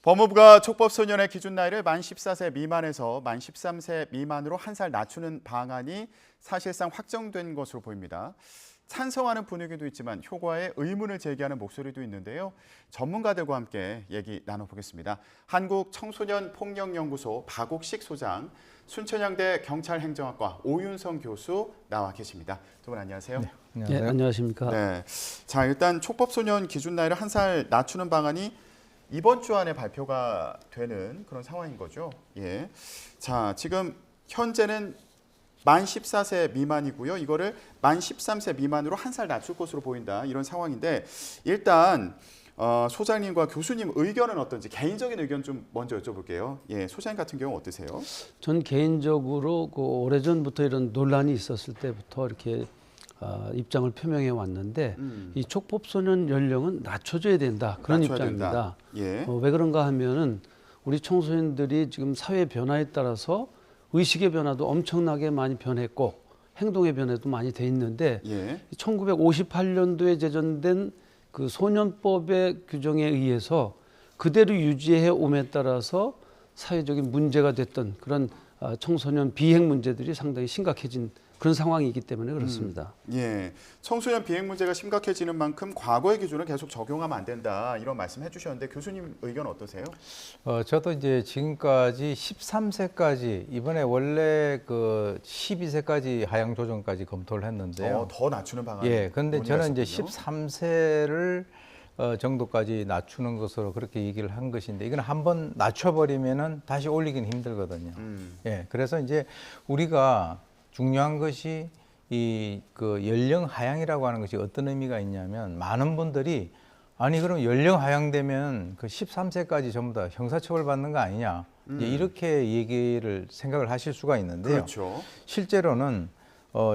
법무부가 촉법소년의 기준 나이를 만 14세 미만에서 만 13세 미만으로 한 살 낮추는 방안이 사실상 확정된 것으로 보입니다. 찬성하는 분위기도 있지만 효과에 의문을 제기하는 목소리도 있는데요. 전문가들과 함께 얘기 나눠보겠습니다. 한국청소년폭력연구소 박옥식 소장, 순천향대 경찰행정학과 오윤성 교수 나와 계십니다. 두 분 안녕하세요. 네, 안녕하세요. 네, 안녕하십니까. 네, 자 일단 촉법소년 기준 나이를 한 살 낮추는 방안이 이번 주 안에 발표가 되는 그런 상황인 거죠. 예. 자, 지금 현재는 만 14세 미만이고요. 이거를 만 13세 미만으로 한 살 낮출 것으로 보인다. 이런 상황인데 일단 소장님과 교수님 의견은 어떤지 개인적인 의견 좀 먼저 여쭤볼게요. 예, 소장님 같은 경우 어떠세요? 전 개인적으로 오래전부터 이런 논란이 있었을 때부터 이렇게 입장을 표명해 왔는데 이 촉법소년 연령은 낮춰줘야 된다. 그런 입장입니다. 예. 왜 그런가 하면은 우리 청소년들이 지금 사회 변화에 따라서 의식의 변화도 엄청나게 많이 변했고 행동의 변화도 많이 돼 있는데 예. 1958년도에 제정된 그 소년법의 규정에 의해서 그대로 유지해 옴에 따라서 사회적인 문제가 됐던 그런 청소년 비행 문제들이 상당히 심각해진 그런 상황이기 때문에 그렇습니다. 예, 청소년 비행 문제가 심각해지는 만큼 과거의 기준을 계속 적용하면 안 된다 이런 말씀해 주셨는데 교수님 의견 어떠세요? 저도 이제 지금까지 13세까지 이번에 원래 그 12세까지 하향 조정까지 검토를 했는데요. 더 낮추는 방안. 예, 그런데 저는 이제 있었군요. 13세를 정도까지 낮추는 것으로 그렇게 얘기를 한 것인데 이건 한번 낮춰버리면은 다시 올리긴 힘들거든요. 예, 그래서 이제 우리가 중요한 것이 그 연령 하향이라고 하는 것이 어떤 의미가 있냐면 많은 분들이 아니 그럼 연령 하향되면 그 13세까지 전부 다 형사처벌 받는 거 아니냐 이제 이렇게 얘기를 생각을 하실 수가 있는데요. 그렇죠. 실제로는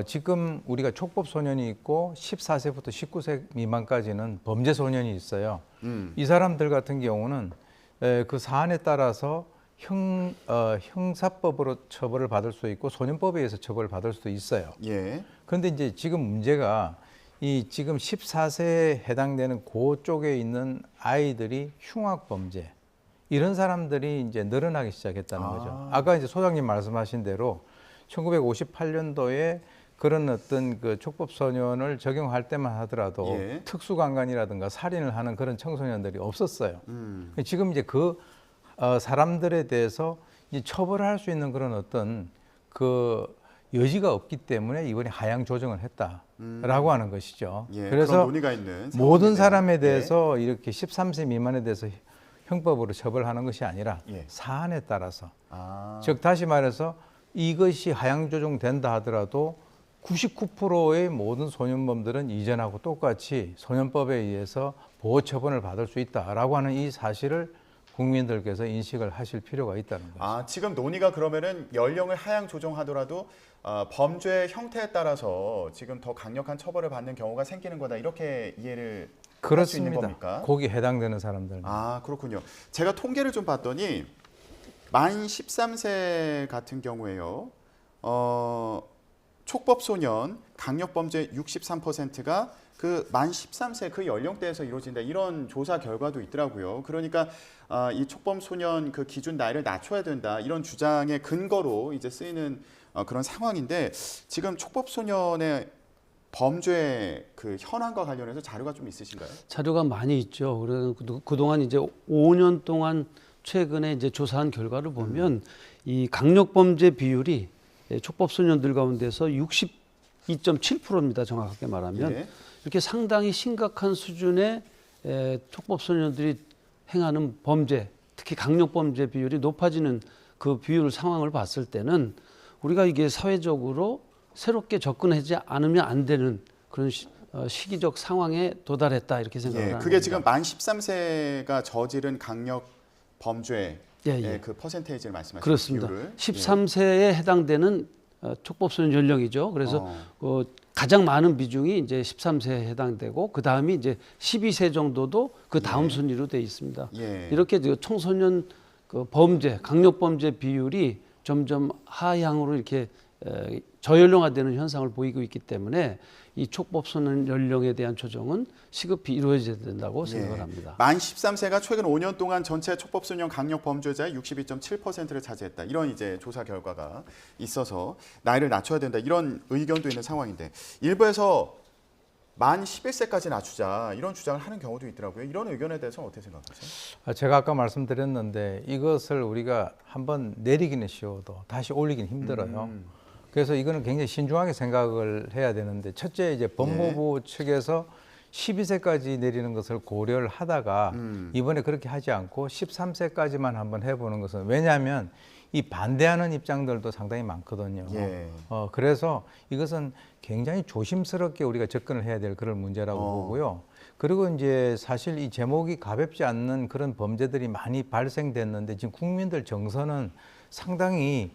지금 우리가 촉법소년이 있고 14세부터 19세 미만까지는 범죄소년이 있어요. 이 사람들 같은 경우는 그 사안에 따라서 형사법으로 처벌을 받을 수 있고 소년법에 의해서 처벌을 받을 수도 있어요. 예. 그런데 이제 지금 문제가 이 지금 14세에 해당되는 그쪽에 있는 아이들이 흉악범죄 이런 사람들이 이제 늘어나기 시작했다는 거죠. 아까 이제 소장님 말씀하신 대로 1958년도에 그런 어떤 그 촉법소년을 적용할 때만 하더라도 예. 특수강간이라든가 살인을 하는 그런 청소년들이 없었어요. 지금 이제 그 사람들에 대해서 이제 처벌할 수 있는 그런 어떤 그 여지가 없기 때문에 이번에 하향 조정을 했다라고 하는 것이죠. 예, 그래서 그런 논의가 있는 모든 사람에 상황인데요. 대해서 이렇게 13세 미만에 대해서 형법으로 처벌하는 것이 아니라 예. 사안에 따라서 즉 즉 다시 말해서 이것이 하향 조정된다 하더라도 99%의 모든 소년범들은 이전하고 똑같이 소년법에 의해서 보호 처분을 받을 수 있다라고 하는 이 사실을 국민들께서 인식을 하실 필요가 있다는 거죠. 지금 논의가 그러면은 연령을 하향 조정하더라도 범죄 형태에 따라서 지금 더 강력한 처벌을 받는 경우가 생기는 거다 이렇게 이해를 할 수 있는 그렇습니다. 겁니까? 거기에 해당되는 사람들. 그렇군요. 제가 통계를 좀 봤더니 만 13세 같은 경우에요. 촉법소년 강력범죄 63%가 그 만 13세 그 연령대에서 이루어진다 이런 조사 결과도 있더라고요. 그러니까 이 촉법소년 그 기준 나이를 낮춰야 된다 이런 주장의 근거로 이제 쓰이는 그런 상황인데 지금 촉법소년의 범죄 그 현황과 관련해서 자료가 좀 있으신가요? 자료가 많이 있죠. 그래서 그동안 이제 5년 동안 최근에 이제 조사한 결과를 보면 이 강력범죄 비율이 촉법소년들 가운데서 62.7%입니다. 정확하게 말하면. 예. 이렇게 상당히 심각한 수준의 촉법소년들이 행하는 범죄, 특히 강력범죄 비율이 높아지는 그 비율 상황을 봤을 때는 우리가 이게 사회적으로 새롭게 접근하지 않으면 안 되는 그런 시기적 상황에 도달했다 이렇게 생각을 합니다. 그게 지금 만 13세가 저지른 강력 범죄의 그 퍼센테이지를 말씀하시는 그렇습니다. 비율을 13세에 해당되는 촉법소년 연령이죠. 그래서 가장 많은 비중이 이제 13세에 해당되고 그 다음이 이제 12세 정도도 그 다음 순위로 되어 있습니다. 이렇게 청소년 그 범죄, 강력범죄 비율이 점점 하향으로 이렇게 저연령화되는 현상을 보이고 있기 때문에 이 촉법소년 연령에 대한 조정은 시급히 이루어져야 된다고 생각을 합니다. 만 13세가 최근 5년 동안 전체 촉법소년 강력 범죄자의 62.7%를 차지했다. 이런 이제 조사 결과가 있어서 나이를 낮춰야 된다. 이런 의견도 있는 상황인데 일부에서 만 11세까지 낮추자 이런 주장을 하는 경우도 있더라고요. 이런 의견에 대해서는 어떻게 생각하세요? 제가 아까 말씀드렸는데 이것을 우리가 한번 내리기는 쉬워도 다시 올리기는 힘들어요. 그래서 이거는 굉장히 신중하게 생각을 해야 되는데 첫째 이제 법무부 측에서 12세까지 내리는 것을 고려를 하다가 이번에 그렇게 하지 않고 13세까지만 한번 해보는 것은 왜냐하면 이 반대하는 입장들도 상당히 많거든요. 예. 그래서 이것은 굉장히 조심스럽게 우리가 접근을 해야 될 그런 문제라고 보고요. 그리고 이제 사실 이 제목이 가볍지 않는 그런 범죄들이 많이 발생됐는데 지금 국민들 정서는 상당히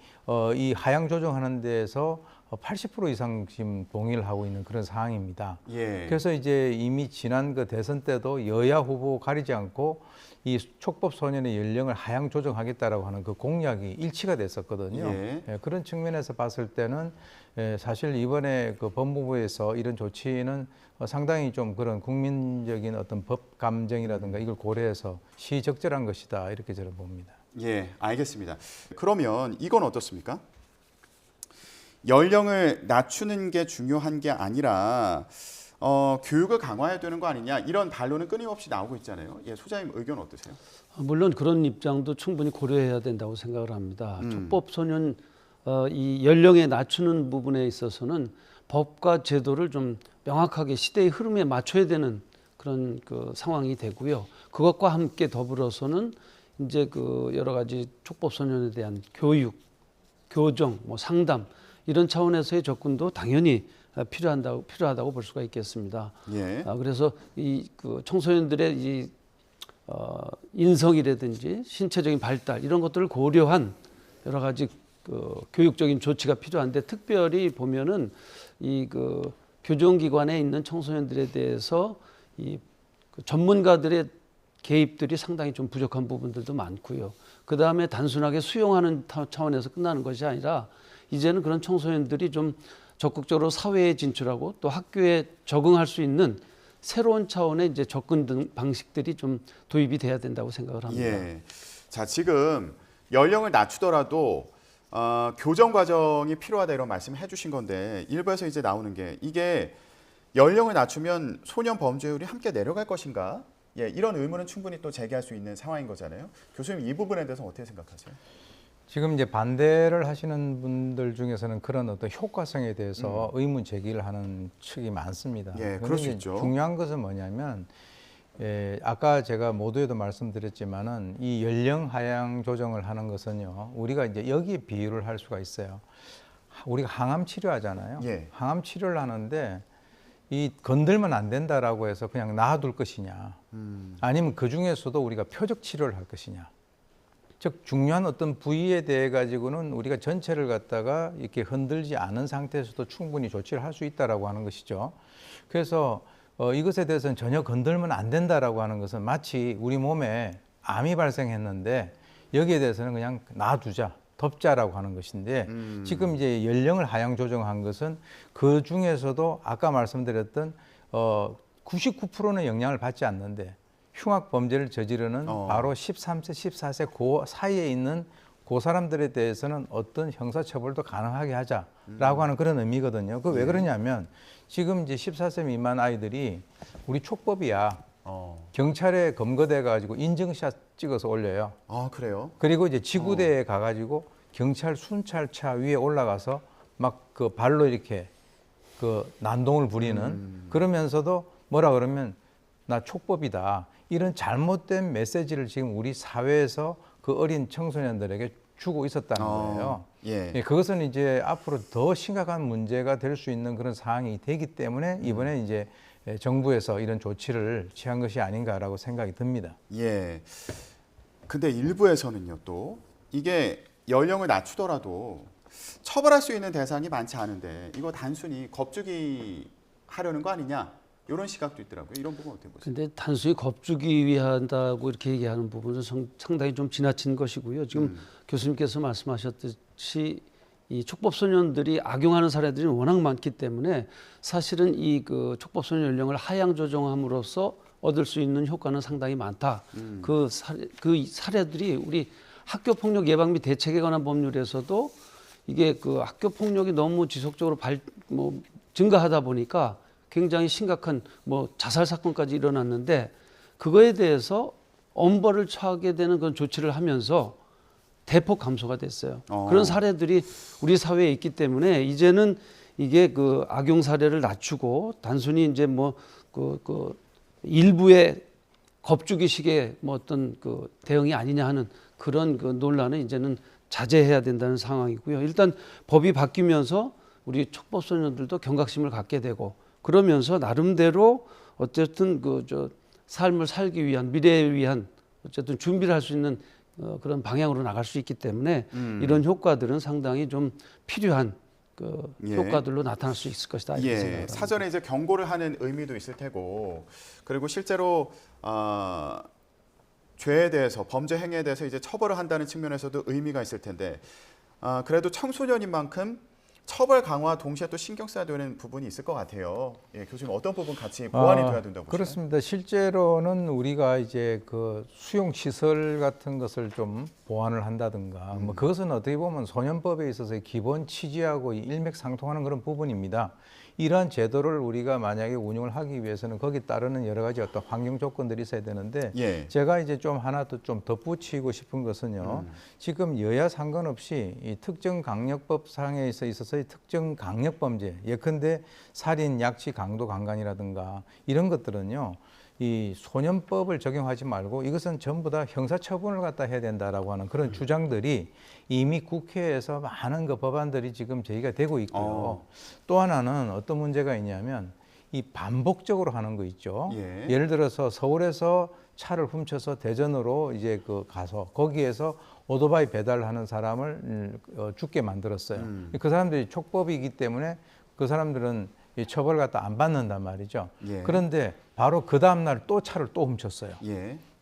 이 하향 조정하는 데에서 80% 이상 지금 동의를 하고 있는 그런 상황입니다. 예. 그래서 이제 이미 지난 그 대선 때도 여야 후보 가리지 않고 이 촉법 소년의 연령을 하향 조정하겠다라고 하는 그 공약이 일치가 됐었거든요. 예. 그런 측면에서 봤을 때는 사실 이번에 그 법무부에서 이런 조치는 상당히 좀 그런 국민적인 어떤 법 감정이라든가 이걸 고려해서 시적절한 것이다 이렇게 저는 봅니다. 예, 알겠습니다. 그러면 이건 어떻습니까? 연령을 낮추는 게 중요한 게 아니라 교육을 강화해야 되는 거 아니냐 이런 반론은 끊임없이 나오고 있잖아요. 예, 소장님 의견 어떠세요? 물론 그런 입장도 충분히 고려해야 된다고 생각을 합니다. 촉법소년 이 연령에 낮추는 부분에 있어서는 법과 제도를 좀 명확하게 시대의 흐름에 맞춰야 되는 그런 그 상황이 되고요. 그것과 함께 더불어서는 이제 그 여러 가지 촉법소년에 대한 교육, 교정, 뭐 상담 이런 차원에서의 접근도 당연히 필요하다고 볼 수가 있겠습니다. 예. 그래서 이 그 청소년들의 이 인성이라든지 신체적인 발달 이런 것들을 고려한 여러 가지 그 교육적인 조치가 필요한데 특별히 보면은 이 그 교정기관에 있는 청소년들에 대해서 이 그 전문가들의 개입들이 상당히 좀 부족한 부분들도 많고요. 그 다음에 단순하게 수용하는 차원에서 끝나는 것이 아니라 이제는 그런 청소년들이 좀 적극적으로 사회에 진출하고 또 학교에 적응할 수 있는 새로운 차원의 이제 접근 등 방식들이 좀 도입이 돼야 된다고 생각을 합니다. 예. 자, 지금 연령을 낮추더라도 교정 과정이 필요하다 이런 말씀을 해주신 건데 일부에서 이제 나오는 게 이게 연령을 낮추면 소년 범죄율이 함께 내려갈 것인가? 예, 이런 의문은 충분히 또 제기할 수 있는 상황인 거잖아요. 교수님 이 부분에 대해서 어떻게 생각하세요? 지금 이제 반대를 하시는 분들 중에서는 그런 어떤 효과성에 대해서 의문 제기를 하는 측이 많습니다. 예, 그럴 수 있죠. 중요한 것은 뭐냐면 아까 제가 모두에도 말씀드렸지만은 이 연령 하향 조정을 하는 것은요. 우리가 이제 여기에 비유를 할 수가 있어요. 우리가 항암 치료하잖아요. 예. 항암 치료를 하는데 이 건들면 안 된다라고 해서 그냥 놔둘 것이냐, 아니면 그 중에서도 우리가 표적 치료를 할 것이냐. 즉 중요한 어떤 부위에 대해 가지고는 우리가 전체를 갖다가 이렇게 흔들지 않은 상태에서도 충분히 조치를 할 수 있다라고 하는 것이죠. 그래서 이것에 대해서는 전혀 건들면 안 된다라고 하는 것은 마치 우리 몸에 암이 발생했는데 여기에 대해서는 그냥 놔두자, 덮자라고 하는 것인데 지금 이제 연령을 하향 조정한 것은 그 중에서도 아까 말씀드렸던 99%는 영향을 받지 않는데 흉악 범죄를 저지르는 바로 13세, 14세 그 사이에 있는 그 사람들에 대해서는 어떤 형사처벌도 가능하게 하자라고 하는 그런 의미거든요. 그 왜 그러냐면 지금 이제 14세 미만 아이들이 우리 촉법이야. 경찰에 검거돼 가지고 인증샷 찍어서 올려요. 아, 그래요? 그리고 이제 지구대에 가가지고 경찰 순찰차 위에 올라가서 막 그 발로 이렇게 그 난동을 부리는 그러면서도 뭐라 그러면 나 촉법이다. 이런 잘못된 메시지를 지금 우리 사회에서 그 어린 청소년들에게 주고 있었다는 거예요. 예. 그것은 이제 앞으로 더 심각한 문제가 될 수 있는 그런 상황이 되기 때문에 이번에 이제 정부에서 이런 조치를 취한 것이 아닌가라고 생각이 듭니다. 예. 근데 일부에서는요 또 이게 연령을 낮추더라도 처벌할 수 있는 대상이 많지 않은데 이거 단순히 겁주기 하려는 거 아니냐 이런 시각도 있더라고요. 이런 부분 어떻게 보세요? 근데 단순히 겁주기 위한다고 이렇게 얘기하는 부분은 상당히 좀 지나친 것이고요. 지금 교수님께서 말씀하셨듯이 이 촉법 소년들이 악용하는 사례들이 워낙 많기 때문에 사실은 이 그 촉법 소년 연령을 하향 조정함으로써 얻을 수 있는 효과는 상당히 많다. 그 사례들이 우리 학교 폭력 예방 및 대책에 관한 법률에서도 이게 그 학교 폭력이 너무 지속적으로 증가하다 보니까 굉장히 심각한 자살 사건까지 일어났는데 그거에 대해서 엄벌을 처하게 되는 그런 조치를 하면서 대폭 감소가 됐어요. 그런 사례들이 우리 사회에 있기 때문에 이제는 이게 그 악용 사례를 낮추고 단순히 이제 일부의 겁주기식의 어떤 그 대응이 아니냐 하는 그런 그 논란은 이제는 자제해야 된다는 상황이고요. 일단 법이 바뀌면서 우리 촉법소년들도 경각심을 갖게 되고 그러면서 나름대로 어쨌든 삶을 살기 위한 미래에 위한 어쨌든 준비를 할 수 있는 그런 방향으로 나갈 수 있기 때문에 이런 효과들은 상당히 좀 필요한 효과들로 나타날 수 있을 것이다. 이렇게 생각합니다. 사전에 이제 경고를 하는 의미도 있을 테고 그리고 실제로 죄에 대해서 범죄 행위에 대해서 이제 처벌을 한다는 측면에서도 의미가 있을 텐데 그래도 청소년인 만큼 처벌 강화 동시에 또 신경 써야 되는 부분이 있을 것 같아요. 예, 교수님 어떤 부분 같이 보완이 돼야 된다고 보시나요? 그렇습니다. 실제로는 우리가 이제 그 수용 시설 같은 것을 좀 보완을 한다든가 그것은 어떻게 보면 소년법에 있어서의 기본 취지하고 일맥상통하는 그런 부분입니다. 이러한 제도를 우리가 만약에 운영을 하기 위해서는 거기에 따르는 여러 가지 어떤 환경 조건들이 있어야 되는데 제가 이제 좀 하나 더 좀 덧붙이고 싶은 것은요. 지금 여야 상관없이 이 특정 강력법상에 있어서의 특정 강력범죄 예컨대 살인, 약취, 강도, 강간이라든가 이런 것들은요. 이 소년법을 적용하지 말고 이것은 전부 다 형사처분을 갖다 해야 된다라고 하는 그런 주장들이 이미 국회에서 많은 그 법안들이 지금 제기가 되고 있고요. 또 하나는 어떤 문제가 있냐면 이 반복적으로 하는 거 있죠. 예를 들어서 서울에서 차를 훔쳐서 대전으로 이제 가서 거기에서 오토바이 배달하는 사람을 죽게 만들었어요. 그 사람들이 촉법이기 때문에 그 사람들은 이 처벌을 갖다 안 받는단 말이죠. 그런데 바로 그 다음날 또 차를 또 훔쳤어요.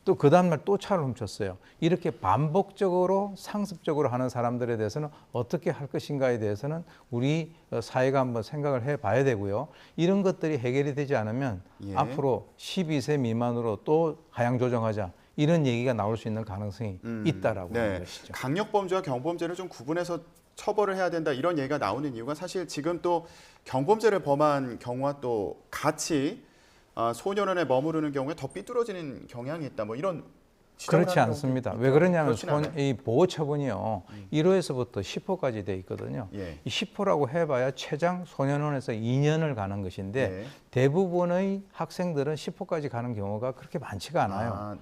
또 그 다음날 또 차를 훔쳤어요. 이렇게 반복적으로 상습적으로 하는 사람들에 대해서는 어떻게 할 것인가에 대해서는 우리 사회가 한번 생각을 해봐야 되고요. 이런 것들이 해결이 되지 않으면 앞으로 12세 미만으로 또 하향 조정하자. 이런 얘기가 나올 수 있는 가능성이 있다라고 하는 것이죠. 강력범죄와 경범죄를 좀 구분해서 처벌을 해야 된다 이런 얘기가 나오는 이유가 사실 지금 또 경범죄를 범한 경우와 또 같이 소년원에 머무르는 경우에 더 삐뚤어지는 경향이 있다. 이런 그렇지 않습니다. 왜 그러냐면 이 보호 처분이요 1호에서부터 10호까지 돼 있거든요. 이 10호라고 해봐야 최장 소년원에서 2년을 가는 것인데 대부분의 학생들은 10호까지 가는 경우가 그렇게 많지가 않아요.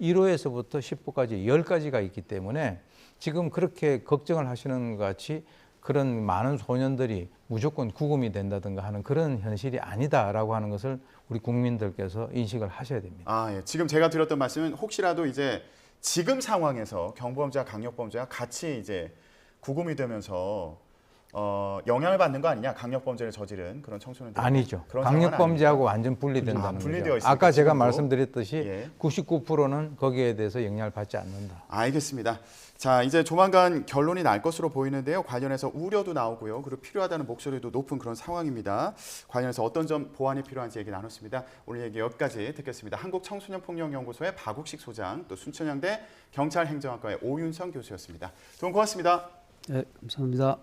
1호에서부터 10호까지 10가지가 있기 때문에 지금 그렇게 걱정을 하시는 것 같이 그런 많은 소년들이 무조건 구금이 된다든가 하는 그런 현실이 아니다라고 하는 것을 우리 국민들께서 인식을 하셔야 됩니다. 지금 제가 드렸던 말씀은 혹시라도 이제 지금 상황에서 경범죄와 강력범죄가 같이 이제 구금이 되면서 영향을 받는 거 아니냐? 강력범죄를 저지른 그런 청소년들 아니죠. 강력범죄하고 완전 분리된다는 거죠. 아까 제가 말씀드렸듯이 99%는 거기에 대해서 영향을 받지 않는다. 알겠습니다. 자, 이제 조만간 결론이 날 것으로 보이는데요. 관련해서 우려도 나오고요. 그리고 필요하다는 목소리도 높은 그런 상황입니다. 관련해서 어떤 점 보완이 필요한지 얘기 나눴습니다. 오늘 얘기 여기까지 듣겠습니다. 한국청소년폭력연구소의 박욱식 소장, 또 순천향대 경찰행정학과의 오윤성 교수였습니다. 두 분 고맙습니다. 네, 감사합니다.